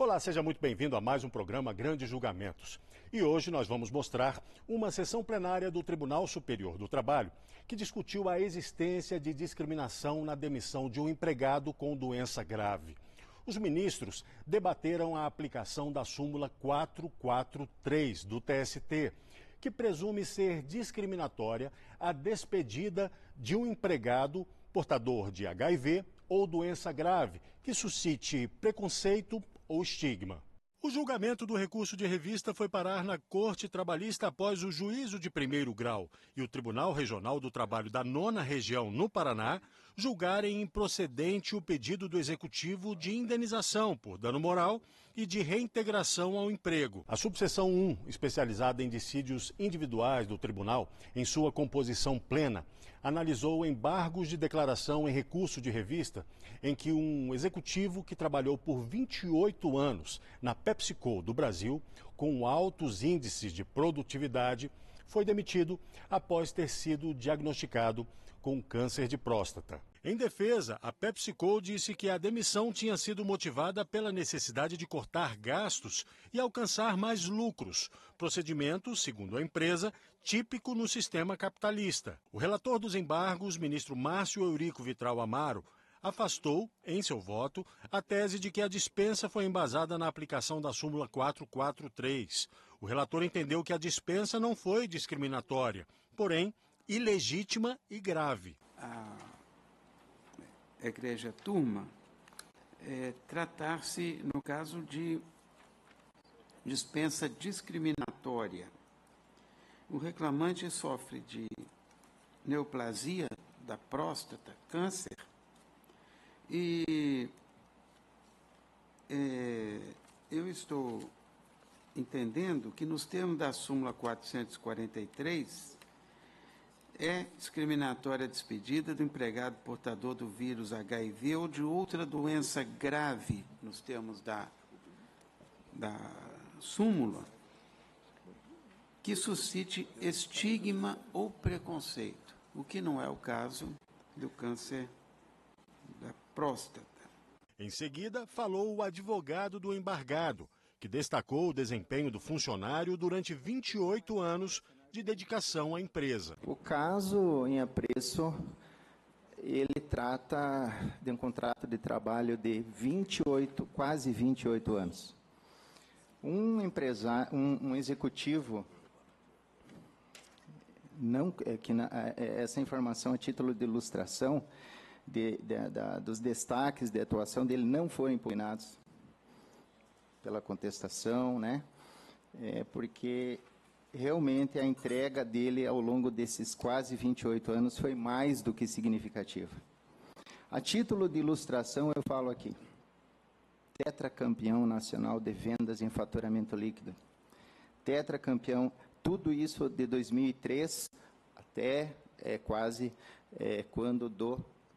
Olá, seja muito bem-vindo a mais um programa Grandes Julgamentos. E hoje nós vamos mostrar uma sessão plenária do Tribunal Superior do Trabalho que discutiu a existência de discriminação na demissão de um empregado com doença grave. Os ministros debateram a aplicação da súmula 443 do TST, que presume ser discriminatória a despedida de um empregado portador de HIV ou doença grave que suscite preconceito ou estigma. O julgamento do recurso de revista foi parar na Corte Trabalhista após o juízo de primeiro grau e o Tribunal Regional do Trabalho da 9ª Região, no Paraná, julgarem improcedente o pedido do Executivo de indenização por dano moral e de reintegração ao emprego. A subseção 1, especializada em dissídios individuais do Tribunal, em sua composição plena, analisou embargos de declaração em recurso de revista em que um executivo que trabalhou por 28 anos na PepsiCo do Brasil, com altos índices de produtividade, foi demitido após ter sido diagnosticado com câncer de próstata. Em defesa, a PepsiCo disse que a demissão tinha sido motivada pela necessidade de cortar gastos e alcançar mais lucros, procedimento, segundo a empresa, típico no sistema capitalista. O relator dos embargos, ministro Márcio Eurico Vitral Amaro, afastou, em seu voto, a tese de que a dispensa foi embasada na aplicação da súmula 443. O relator entendeu que a dispensa não foi discriminatória, porém ilegítima e grave. A egrégia turma tratar-se, no caso, de dispensa discriminatória. O reclamante sofre de neoplasia da próstata, câncer, e eu estou entendendo que nos termos da súmula 443 é discriminatória a despedida do empregado portador do vírus HIV ou de outra doença grave, nos termos da súmula, que suscite estigma ou preconceito, o que não é o caso do câncer da próstata. Em seguida, falou o advogado do embargado, que destacou o desempenho do funcionário durante 28 anos de dedicação à empresa. O caso em apreço, ele trata de um contrato de trabalho de quase 28 anos. Um executivo, essa informação a título de ilustração, dos destaques de atuação dele não foram impugnados pela contestação, né? Porque realmente a entrega dele ao longo desses quase 28 anos foi mais do que significativa. A título de ilustração eu falo aqui, tetracampeão nacional de vendas em faturamento líquido, tetracampeão, tudo isso de 2003 até quase quando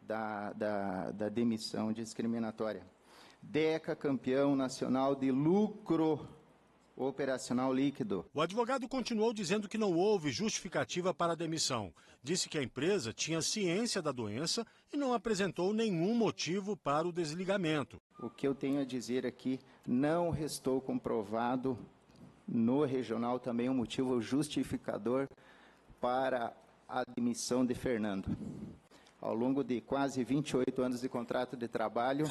da demissão discriminatória. DECA, campeão nacional de lucro operacional líquido. O advogado continuou dizendo que não houve justificativa para a demissão. Disse que a empresa tinha ciência da doença e não apresentou nenhum motivo para o desligamento. O que eu tenho a dizer aqui, não restou comprovado no regional também um motivo justificador para a demissão de Fernando. Ao longo de quase 28 anos de contrato de trabalho,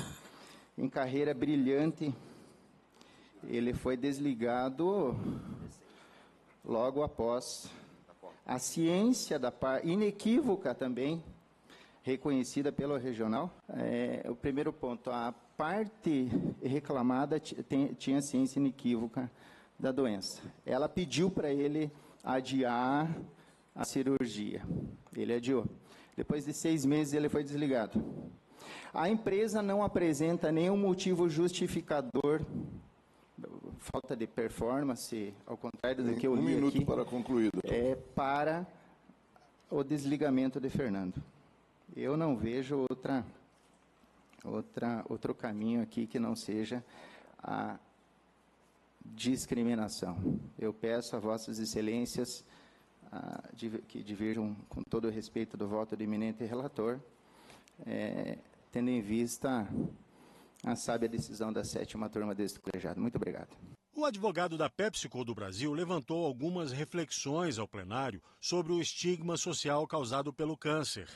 em carreira brilhante, ele foi desligado logo após. A ciência da parte, inequívoca também, reconhecida pelo regional. O primeiro ponto, a parte reclamada tinha ciência inequívoca da doença. Ela pediu para ele adiar a cirurgia. Ele adiou. Depois de 6 meses, ele foi desligado. A empresa não apresenta nenhum motivo justificador, falta de performance, ao contrário do que eu li aqui. Um minuto para concluir, doutor. Para o desligamento de Fernando. Eu não vejo outro caminho aqui que não seja a discriminação. Eu peço a vossas excelências que divirjam com todo o respeito do voto do eminente relator, tendo em vista a sábia decisão da 7ª turma deste colegiado. Muito obrigado. O advogado da PepsiCo do Brasil levantou algumas reflexões ao plenário sobre o estigma social causado pelo câncer.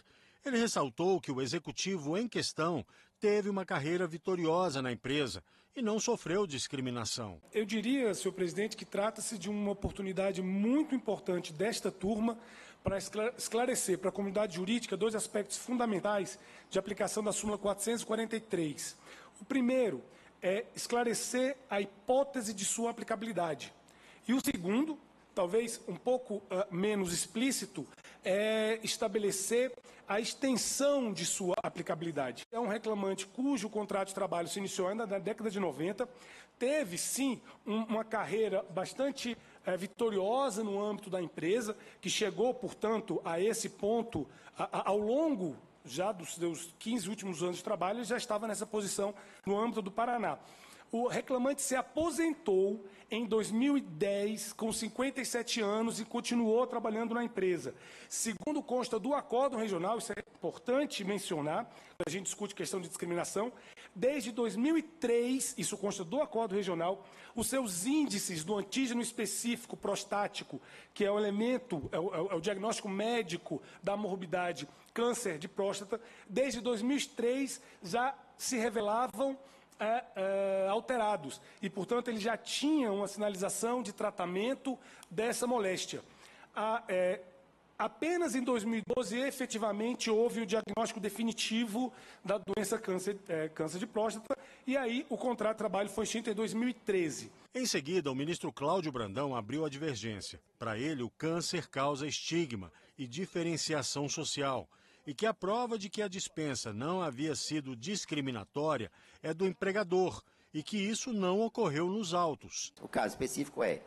Ele ressaltou que o executivo em questão teve uma carreira vitoriosa na empresa e não sofreu discriminação. Eu diria, senhor presidente, que trata-se de uma oportunidade muito importante desta turma para esclarecer para a comunidade jurídica 2 aspectos fundamentais de aplicação da súmula 443. O primeiro é esclarecer a hipótese de sua aplicabilidade. E o segundo, talvez um pouco menos explícito, é estabelecer a extensão de sua aplicabilidade. É um reclamante cujo contrato de trabalho se iniciou ainda na década de 90, teve, sim, uma carreira bastante vitoriosa no âmbito da empresa, que chegou, portanto, a esse ponto ao longo já dos seus 15 últimos anos de trabalho, ele já estava nessa posição no âmbito do Paraná. O reclamante se aposentou em 2010 com 57 anos e continuou trabalhando na empresa. Segundo consta do Acórdão Regional, isso é importante mencionar, quando a gente discute questão de discriminação, desde 2003, isso consta do Acórdão Regional, os seus índices do antígeno específico prostático, que é o elemento, é o diagnóstico médico da morbidade câncer de próstata, desde 2003 já se revelavam alterados e, portanto, ele já tinha uma sinalização de tratamento dessa moléstia. Apenas em 2012, efetivamente, houve o diagnóstico definitivo da doença câncer de próstata e aí o contrato de trabalho foi extinto em 2013. Em seguida, o ministro Cláudio Brandão abriu a divergência. Para ele, o câncer causa estigma e diferenciação social e que a prova de que a dispensa não havia sido discriminatória é do empregador e que isso não ocorreu nos autos. O caso específico é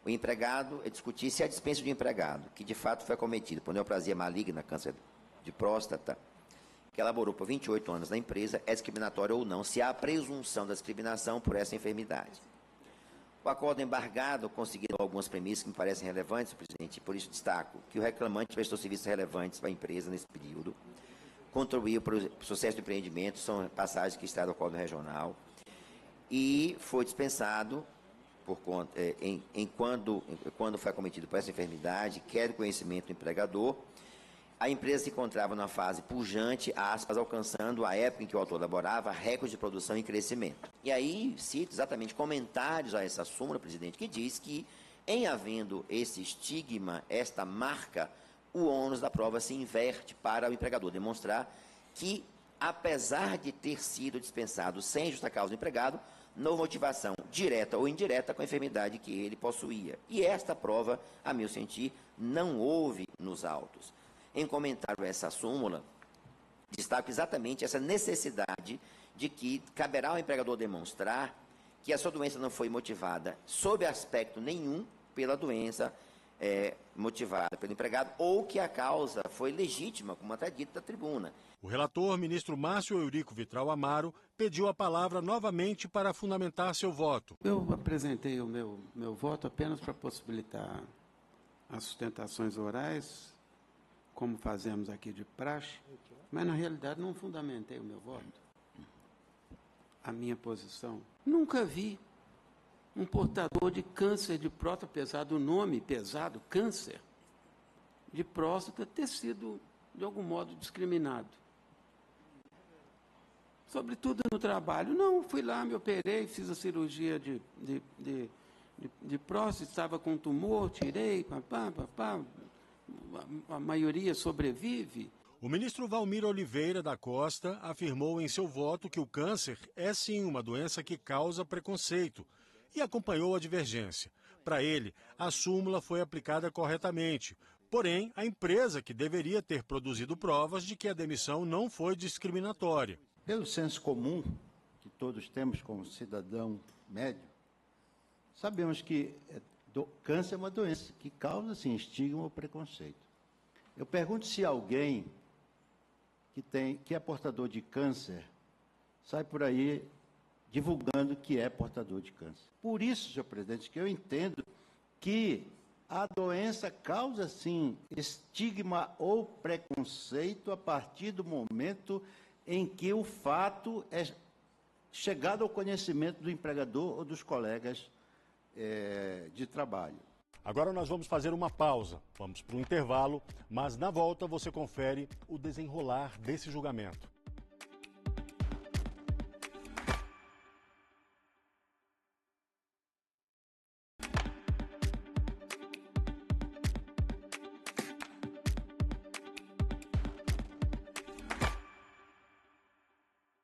o empregado discutir se a dispensa do empregado, que de fato foi acometido por neoplasia maligna, câncer de próstata, que elaborou por 28 anos na empresa, é discriminatória ou não, se há a presunção da discriminação por essa enfermidade. O acordo embargado conseguiu algumas premissas que me parecem relevantes, presidente, e por isso destaco que o reclamante prestou serviços relevantes para a empresa nesse período, contribuiu para o sucesso do empreendimento, são passagens que está do acordo regional, e foi dispensado por conta, quando foi acometido por essa enfermidade, quer do conhecimento do empregador. A empresa se encontrava numa fase pujante, aspas, alcançando a época em que o autor elaborava recorde de produção e crescimento. E aí cito exatamente comentários a essa súmula, presidente, que diz que, em havendo esse estigma, esta marca, o ônus da prova se inverte para o empregador demonstrar que, apesar de ter sido dispensado sem justa causa do empregado, não houve motivação direta ou indireta com a enfermidade que ele possuía. E esta prova, a meu sentir, não houve nos autos. Em comentário a essa súmula, destaco exatamente essa necessidade de que caberá ao empregador demonstrar que a sua doença não foi motivada sob aspecto nenhum pela doença motivada pelo empregado ou que a causa foi legítima, como até dito da tribuna. O relator, ministro Márcio Eurico Vitral Amaro, pediu a palavra novamente para fundamentar seu voto. Eu apresentei o meu voto apenas para possibilitar as sustentações orais, como fazemos aqui de praxe, mas na realidade não fundamentei o meu voto. A minha posição. Nunca vi um portador de câncer de próstata, apesar do nome pesado, câncer de próstata, ter sido, de algum modo, discriminado. Sobretudo no trabalho. Não, fui lá, me operei, fiz a cirurgia de próstata, estava com tumor, tirei, a maioria sobrevive. O ministro Valmir Oliveira da Costa afirmou em seu voto que o câncer é sim uma doença que causa preconceito e acompanhou a divergência. Para ele, a súmula foi aplicada corretamente, porém, a empresa que deveria ter produzido provas de que a demissão não foi discriminatória. Pelo senso comum que todos temos como cidadão médio, sabemos que câncer é uma doença que causa, sim, estigma ou preconceito. Eu pergunto se alguém que é portador de câncer sai por aí divulgando que é portador de câncer. Por isso, senhor presidente, que eu entendo que a doença causa, sim, estigma ou preconceito a partir do momento em que o fato chegado ao conhecimento do empregador ou dos colegas de trabalho. Agora nós vamos fazer uma pausa, vamos para um intervalo, mas na volta você confere o desenrolar desse julgamento.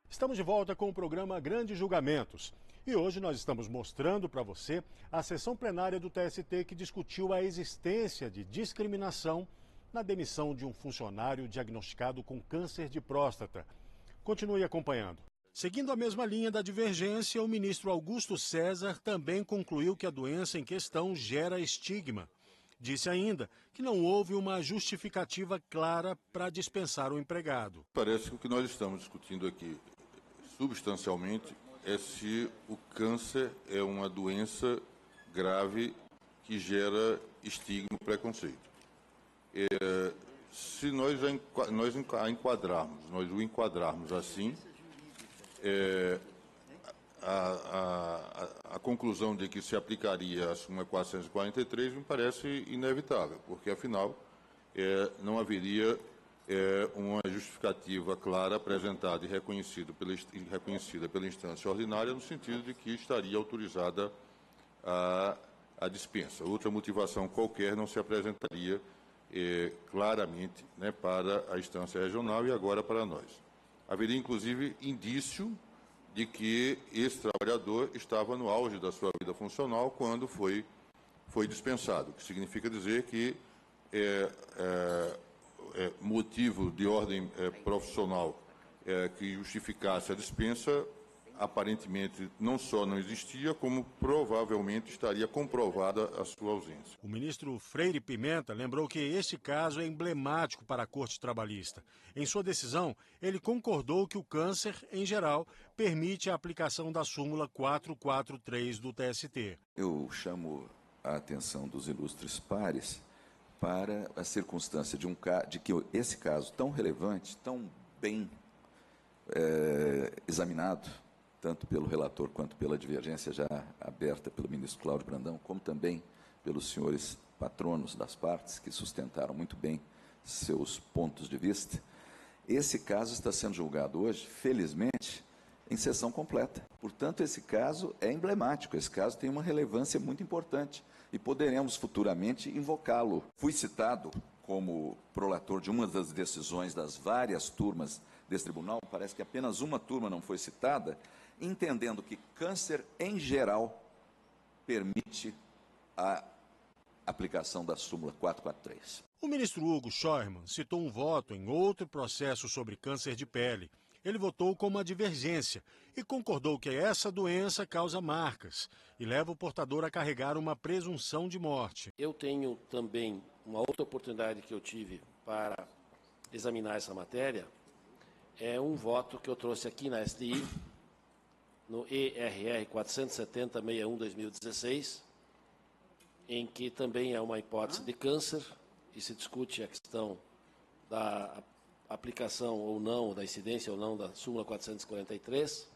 Estamos de volta com o programa Grandes Julgamentos. E hoje nós estamos mostrando para você a sessão plenária do TST que discutiu a existência de discriminação na demissão de um funcionário diagnosticado com câncer de próstata. Continue acompanhando. Seguindo a mesma linha da divergência, o ministro Augusto César também concluiu que a doença em questão gera estigma. Disse ainda que não houve uma justificativa clara para dispensar o empregado. Parece que o que nós estamos discutindo aqui, substancialmente, é se o câncer é uma doença grave que gera estigma e preconceito. Se nós o enquadrarmos assim, a conclusão de que se aplicaria a súmula 443 me parece inevitável, porque, afinal, não haveria uma justificativa clara apresentada e reconhecida pela instância ordinária, no sentido de que estaria autorizada a dispensa. Outra motivação qualquer não se apresentaria claramente, né, para a instância regional e agora para nós. Haveria, inclusive, indício de que esse trabalhador estava no auge da sua vida funcional quando foi dispensado, o que significa dizer que motivo de ordem profissional que justificasse a dispensa, aparentemente não só não existia, como provavelmente estaria comprovada a sua ausência. O ministro Freire Pimenta lembrou que este caso é emblemático para a Corte Trabalhista. Em sua decisão, ele concordou que o câncer, em geral, permite a aplicação da súmula 443 do TST. Eu chamo a atenção dos ilustres pares para a circunstância de que esse caso tão relevante, tão bem examinado, tanto pelo relator quanto pela divergência já aberta pelo ministro Cláudio Brandão, como também pelos senhores patronos das partes, que sustentaram muito bem seus pontos de vista, esse caso está sendo julgado hoje, felizmente, em sessão completa. Portanto, esse caso é emblemático, esse caso tem uma relevância muito importante e poderemos futuramente invocá-lo. Fui citado como prolator de uma das decisões das várias turmas desse tribunal, parece que apenas uma turma não foi citada, entendendo que câncer, em geral, permite a aplicação da súmula 443. O ministro Hugo Scheuermann citou um voto em outro processo sobre câncer de pele. Ele votou com uma divergência e concordou que essa doença causa marcas e leva o portador a carregar uma presunção de morte. Eu tenho também uma outra oportunidade que eu tive para examinar essa matéria, é um voto que eu trouxe aqui na STI, no ERR 470-61-2016, em que também é uma hipótese de câncer e se discute a questão da aplicação ou não, da incidência ou não da súmula 443.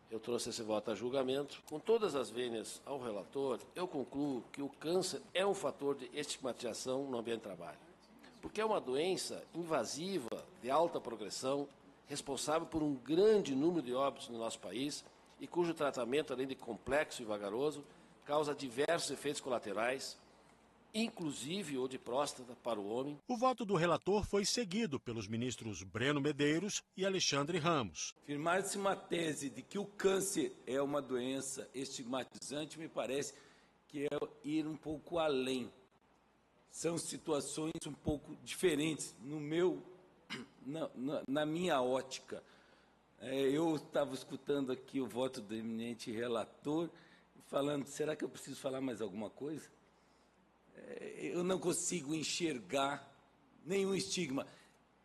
Eu trouxe esse voto a julgamento. Com todas as vênias ao relator, eu concluo que o câncer é um fator de estigmatização no ambiente de trabalho, porque é uma doença invasiva, de alta progressão, responsável por um grande número de óbitos no nosso país e cujo tratamento, além de complexo e vagaroso, causa diversos efeitos colaterais, inclusive o de próstata para o homem. O voto do relator foi seguido pelos ministros Breno Medeiros e Alexandre Ramos. Firmar-se uma tese de que o câncer é uma doença estigmatizante me parece que é ir um pouco além. São situações um pouco diferentes na minha ótica. Eu estava escutando aqui o voto do eminente relator, falando, será que eu preciso falar mais alguma coisa? Eu não consigo enxergar nenhum estigma.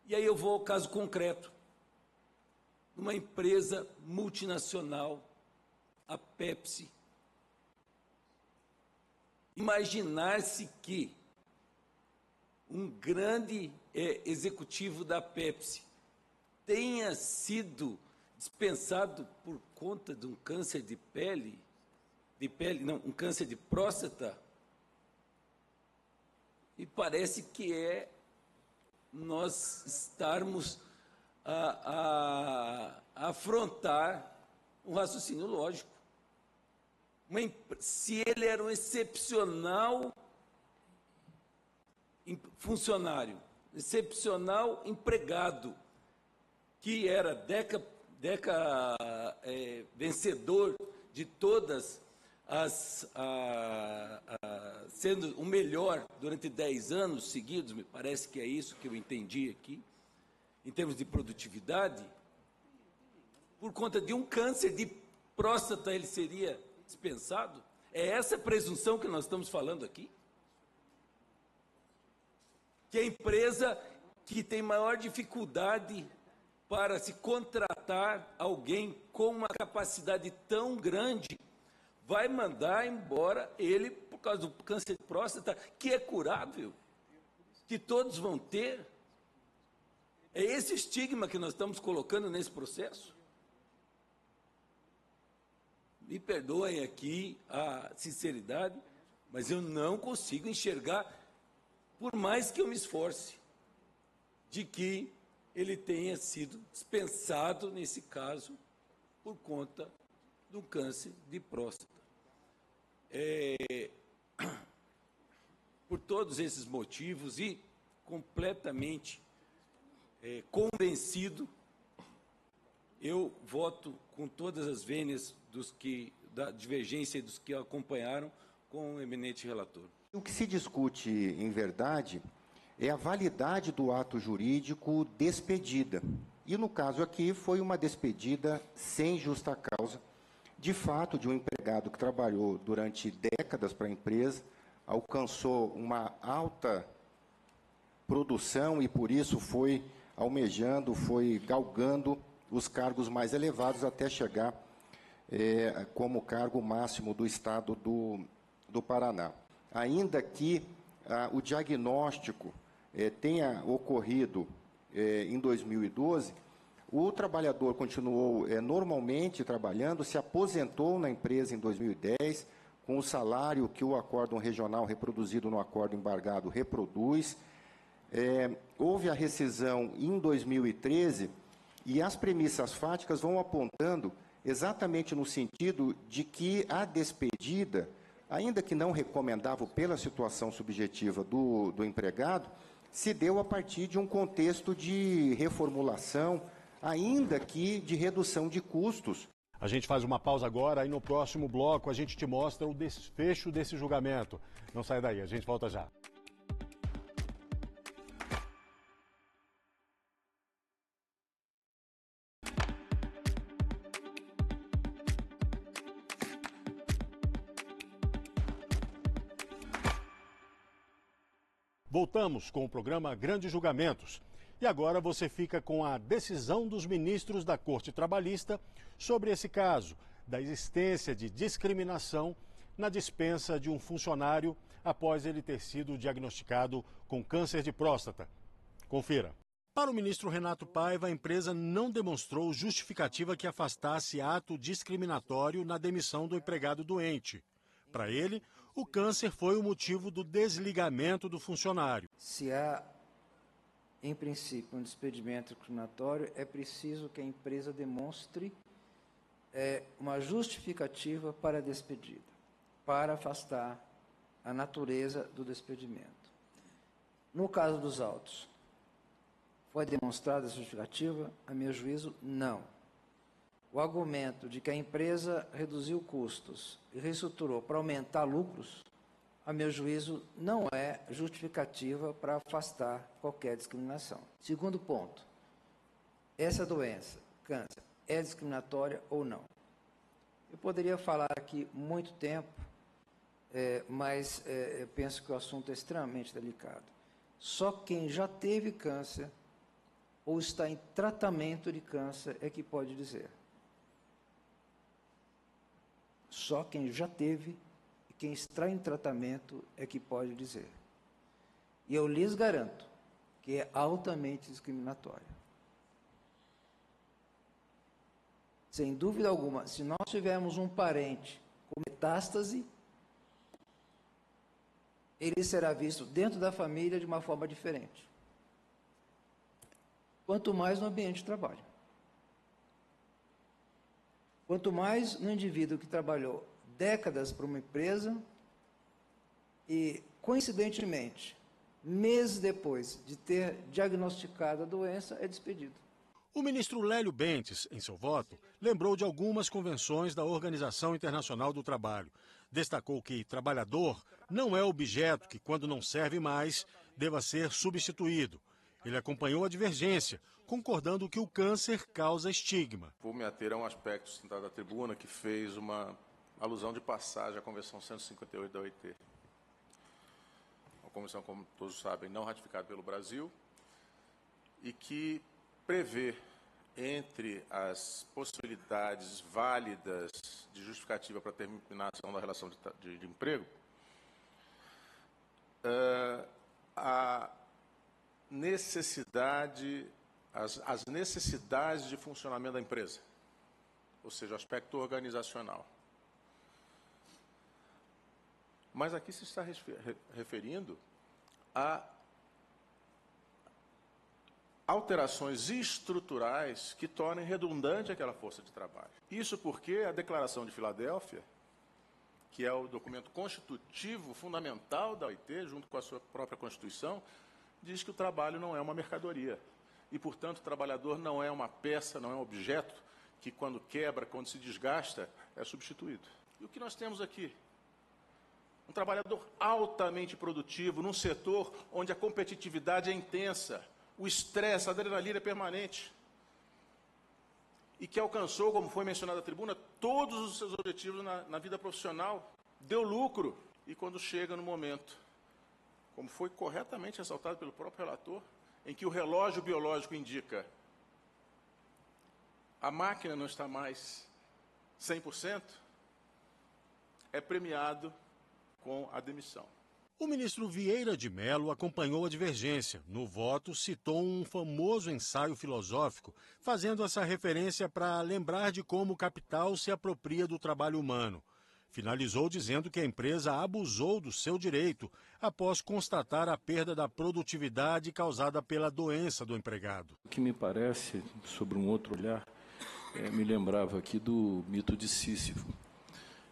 E aí eu vou ao caso concreto. Uma empresa multinacional, a Pepsi, imaginar-se que um grande executivo da Pepsi tenha sido dispensado por conta de um câncer de pele, não, um câncer de próstata, e parece que é nós estarmos a afrontar um raciocínio lógico. Se ele era um excepcional funcionário, excepcional empregado, que era vencedor de todas sendo o melhor durante 10 anos seguidos, me parece que é isso que eu entendi aqui, em termos de produtividade, por conta de um câncer de próstata ele seria dispensado? É essa a presunção que nós estamos falando aqui? Que a empresa que tem maior dificuldade para se contratar alguém com uma capacidade tão grande, vai mandar embora ele por causa do câncer de próstata, que é curável, que todos vão ter. É esse estigma que nós estamos colocando nesse processo? Me perdoem aqui a sinceridade, mas eu não consigo enxergar, por mais que eu me esforce, de que ele tenha sido dispensado, nesse caso, por conta do câncer de próstata. Por todos esses motivos e completamente convencido, eu voto com todas as vênias da divergência dos que acompanharam com o eminente relator. O que se discute, em verdade, é a validade do ato jurídico despedida. E, no caso aqui, foi uma despedida sem justa causa, de fato, de um empregado que trabalhou durante décadas para a empresa, alcançou uma alta produção e, por isso, foi almejando, foi galgando os cargos mais elevados até chegar como cargo máximo do Estado do Paraná. Ainda que o diagnóstico tenha ocorrido em 2012, o trabalhador continuou normalmente trabalhando, se aposentou na empresa em 2010, com o salário que o acórdão regional reproduzido no acordo embargado reproduz. Houve a rescisão em 2013 e as premissas fáticas vão apontando exatamente no sentido de que a despedida, ainda que não recomendável pela situação subjetiva do empregado, se deu a partir de um contexto de reformulação, ainda que de redução de custos. A gente faz uma pausa agora e no próximo bloco a gente te mostra o desfecho desse julgamento. Não sai daí, a gente volta já. Voltamos com o programa Grandes Julgamentos. E agora você fica com a decisão dos ministros da Corte Trabalhista sobre esse caso, da existência de discriminação na dispensa de um funcionário após ele ter sido diagnosticado com câncer de próstata. Confira. Para o ministro Renato Paiva, a empresa não demonstrou justificativa que afastasse ato discriminatório na demissão do empregado doente. Para ele, o câncer foi o motivo do desligamento do funcionário. Se há, em princípio, um despedimento discriminatório, é preciso que a empresa demonstre uma justificativa para a despedida, para afastar a natureza do despedimento. No caso dos autos, foi demonstrada a justificativa? A meu juízo, não. O argumento de que a empresa reduziu custos e reestruturou para aumentar lucros, a meu juízo, não é justificativa para afastar qualquer discriminação. Segundo ponto, essa doença, câncer, é discriminatória ou não? Eu poderia falar aqui muito tempo, mas eu penso que o assunto é extremamente delicado. Só quem já teve câncer ou está em tratamento de câncer é que pode dizer. Só quem já teve e quem está em tratamento é que pode dizer. E eu lhes garanto que é altamente discriminatório. sem dúvida alguma, se nós tivermos um parente com metástase, ele será visto dentro da família de uma forma diferente. Quanto mais no ambiente de trabalho. Quanto mais no indivíduo que trabalhou décadas para uma empresa e, coincidentemente, meses depois de ter diagnosticado a doença, é despedido. O ministro Lélio Bentes, em seu voto, lembrou de algumas convenções da Organização Internacional do Trabalho. Destacou que trabalhador não é objeto que, quando não serve mais, deva ser substituído. Ele acompanhou a divergência, concordando que o câncer causa estigma. Vou me ater a um aspecto sustentado da tribuna que fez uma alusão de passagem à Convenção 158 da OIT. Uma convenção, como todos sabem, não ratificada pelo Brasil e que prevê, entre as possibilidades válidas de justificativa para a terminação da relação de emprego, a necessidade, as necessidades de funcionamento da empresa, ou seja, o aspecto organizacional. Mas aqui se está referindo a alterações estruturais que tornem redundante aquela força de trabalho. Isso porque a Declaração de Filadélfia, que é o documento constitutivo fundamental da OIT, junto com a sua própria Constituição, diz que o trabalho não é uma mercadoria. E, portanto, o trabalhador não é uma peça, não é um objeto que, quando quebra, quando se desgasta, é substituído. E o que nós temos aqui? Um trabalhador altamente produtivo, num setor onde a competitividade é intensa, o estresse, a adrenalina é permanente, e que alcançou, como foi mencionado na tribuna, todos os seus objetivos na vida profissional, deu lucro, e quando chega no momento, como foi corretamente ressaltado pelo próprio relator, em que o relógio biológico indica a máquina não está mais 100%, é premiado com a demissão. O ministro Vieira de Mello acompanhou a divergência. No voto, citou um famoso ensaio filosófico, fazendo essa referência para lembrar de como o capital se apropria do trabalho humano. Finalizou dizendo que a empresa abusou do seu direito após constatar a perda da produtividade causada pela doença do empregado. O que me parece, sobre um outro olhar, me lembrava aqui do mito de Sísifo,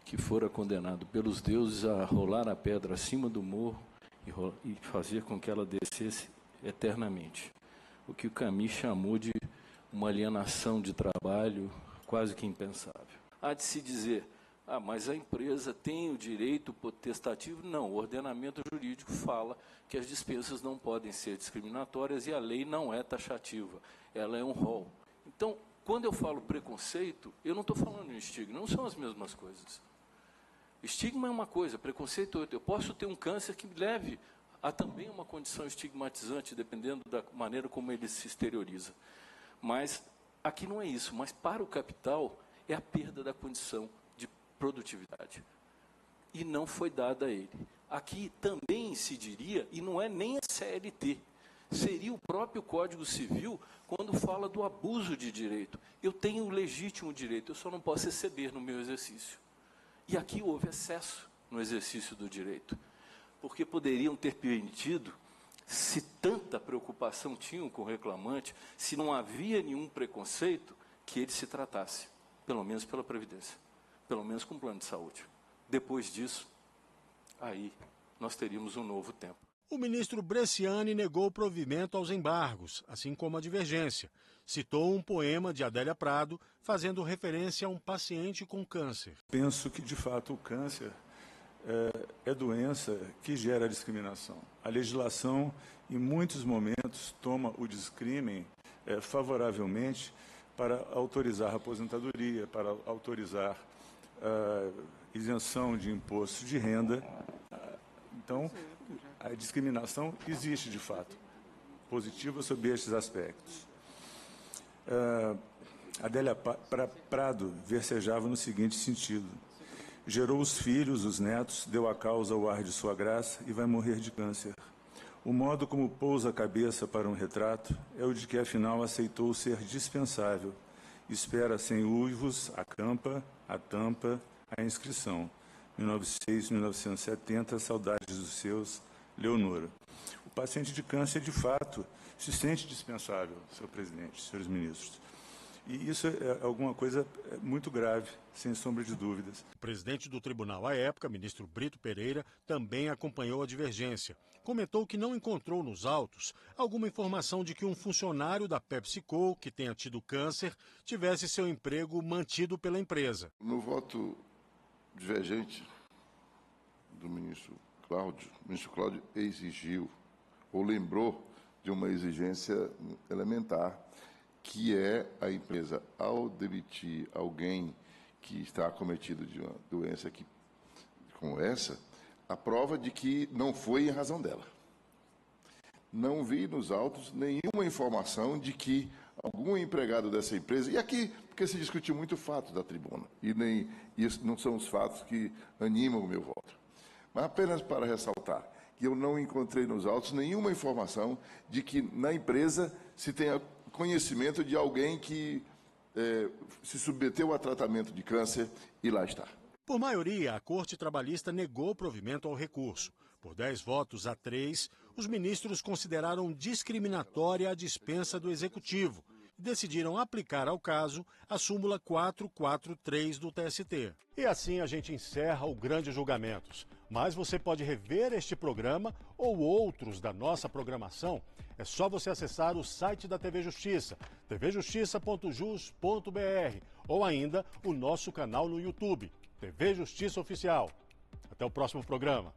que fora condenado pelos deuses a rolar a pedra acima do morro e fazer com que ela descesse eternamente. O que o Camus chamou de uma alienação de trabalho quase que impensável. Há de se dizer, mas a empresa tem o direito potestativo? Não, o ordenamento jurídico fala que as dispensas não podem ser discriminatórias e a lei não é taxativa, ela é um rol. Então, quando eu falo preconceito, eu não estou falando em estigma, não são as mesmas coisas. Estigma é uma coisa, preconceito é outra. Eu posso ter um câncer que me leve a também uma condição estigmatizante, dependendo da maneira como ele se exterioriza. Mas aqui não é isso, mas para o capital é a perda da condição de produtividade. E não foi dada a ele. Aqui também se diria, e não é nem a CLT, seria o próprio Código Civil quando fala do abuso de direito. Eu tenho um legítimo direito, eu só não posso exceder no meu exercício. E aqui houve excesso no exercício do direito, porque poderiam ter permitido, se tanta preocupação tinham com o reclamante, se não havia nenhum preconceito, que ele se tratasse, pelo menos pela Previdência, pelo menos com o plano de saúde. Depois disso, aí nós teríamos um novo tempo. O ministro Bresciani negou o provimento aos embargos, assim como a divergência. Citou um poema de Adélia Prado, fazendo referência a um paciente com câncer. Penso que, de fato, o câncer é doença que gera discriminação. A legislação, em muitos momentos, toma o discrimen favoravelmente para autorizar a aposentadoria, para autorizar isenção de imposto de renda. Então, a discriminação existe, de fato, positiva sobre estes aspectos. Adélia Prado versejava no seguinte sentido: gerou os filhos, os netos, deu à causa o ar de sua graça e vai morrer de câncer. O modo como pousa a cabeça para um retrato é o de que, afinal, aceitou ser dispensável espera sem uivos a campa, a tampa, a inscrição. 1906-1970, saudades dos seus, Leonora. O paciente de câncer, de fato, se sente dispensável, senhor presidente, senhores ministros. E isso é alguma coisa muito grave, sem sombra de dúvidas. O presidente do tribunal à época, ministro Brito Pereira, também acompanhou a divergência. Comentou que não encontrou nos autos alguma informação de que um funcionário da PepsiCo, que tenha tido câncer, tivesse seu emprego mantido pela empresa. No voto divergente do ministro Cláudio, o ministro Cláudio exigiu, ou lembrou de uma exigência elementar, que é a empresa, ao demitir alguém que está acometido de uma doença como essa, a prova de que não foi em razão dela. Não vi nos autos nenhuma informação de que algum empregado dessa empresa, e aqui, porque se discutiu muito o fato da tribuna, e isso não são os fatos que animam o meu voto, mas apenas para ressaltar que eu não encontrei nos autos nenhuma informação de que na empresa se tenha conhecimento de alguém que se submeteu a tratamento de câncer e lá está. Por maioria, a Corte Trabalhista negou provimento ao recurso. Por 10 votos a 3, os ministros consideraram discriminatória a dispensa do Executivo e decidiram aplicar ao caso a súmula 443 do TST. E assim a gente encerra o Grande Julgamentos. Mas você pode rever este programa ou outros da nossa programação. É só você acessar o site da TV Justiça, tvjustiça.jus.br, ou ainda o nosso canal no YouTube, TV Justiça Oficial. Até o próximo programa.